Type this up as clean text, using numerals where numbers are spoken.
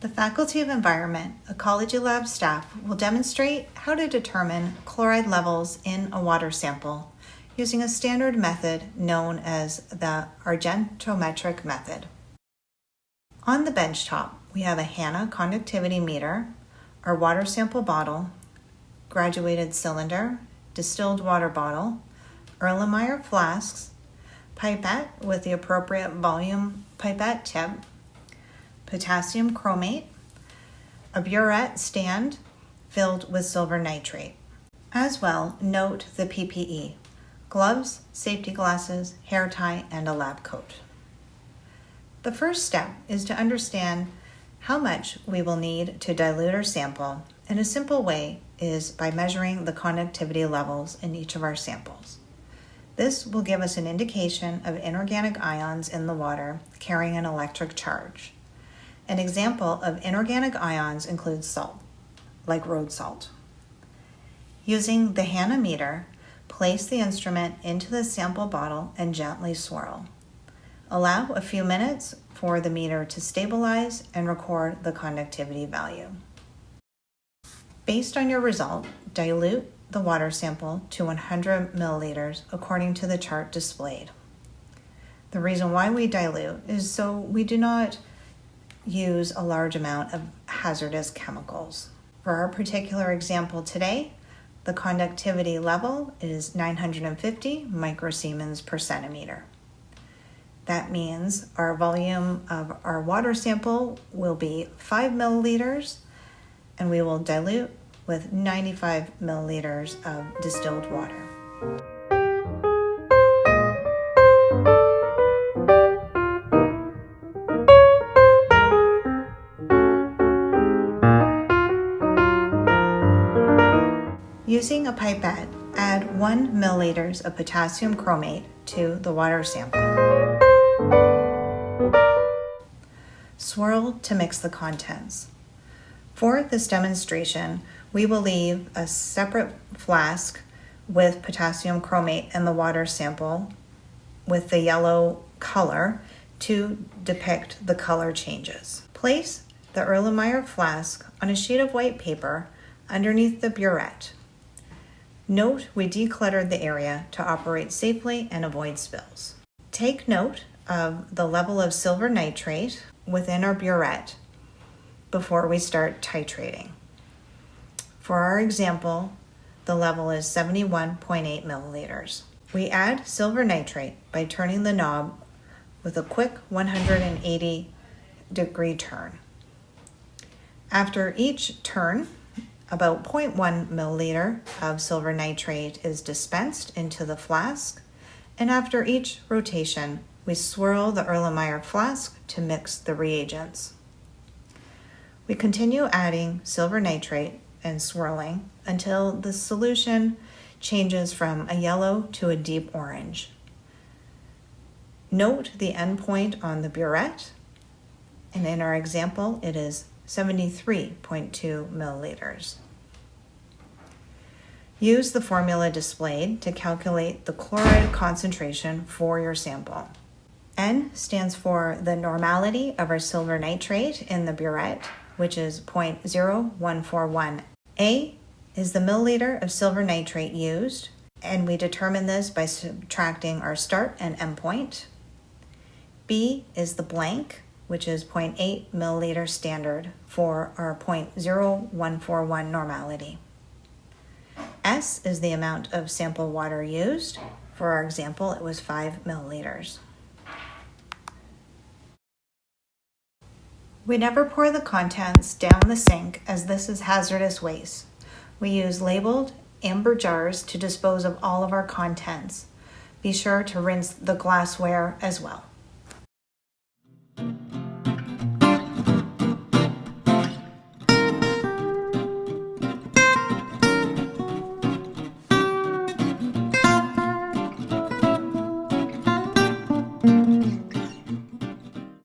The Faculty of Environment Ecology Lab staff will demonstrate how to determine chloride levels in a water sample using a standard method known as the Argentometric method. On the benchtop, we have a Hanna conductivity meter, our water sample bottle, graduated cylinder, distilled water bottle, Erlenmeyer flasks, pipette with the appropriate volume pipette tip, potassium chromate, a burette stand filled with silver nitrate. As well, note the PPE, gloves, safety glasses, hair tie, and a lab coat. The first step is to understand how much we will need to dilute our sample, and a simple way is by measuring the conductivity levels in each of our samples. This will give us an indication of inorganic ions in the water carrying an electric charge. An example of inorganic ions includes salt, like road salt. Using the Hanna meter, place the instrument into the sample bottle and gently swirl. Allow a few minutes for the meter to stabilize and record the conductivity value. Based on your result, dilute the water sample to 100 milliliters according to the chart displayed. The reason why we dilute is so we do not use a large amount of hazardous chemicals. For our particular example today, the conductivity level is 950 microsiemens per centimeter. That means our volume of our water sample will be 5 milliliters, and we will dilute with 95 milliliters of distilled water. Using a pipette, add 1 milliliters of potassium chromate to the water sample. Swirl to mix the contents. For this demonstration, we will leave a separate flask with potassium chromate and the water sample with the yellow color to depict the color changes. Place the Erlenmeyer flask on a sheet of white paper underneath the burette. Note we decluttered the area to operate safely and avoid spills. Take note of the level of silver nitrate within our burette before we start titrating. For our example, the level is 71.8 milliliters. We add silver nitrate by turning the knob with a quick 180-degree turn. After each turn, about 0.1 milliliter of silver nitrate is dispensed into the flask, and after each rotation, we swirl the Erlenmeyer flask to mix the reagents. We continue adding silver nitrate and swirling until the solution changes from a yellow to a deep orange. Note the endpoint on the burette, and in our example, it is 73.2 milliliters. Use the formula displayed to calculate the chloride concentration for your sample. N stands for the normality of our silver nitrate in the burette, which is 0.0141. A is the milliliter of silver nitrate used, and we determine this by subtracting our start and end point. B is the blank, which is 0.8 milliliter standard for our 0.0141 normality. S is the amount of sample water used. For our example, it was 5 milliliters. We never pour the contents down the sink as this is hazardous waste. We use labeled amber jars to dispose of all of our contents. Be sure to rinse the glassware as well.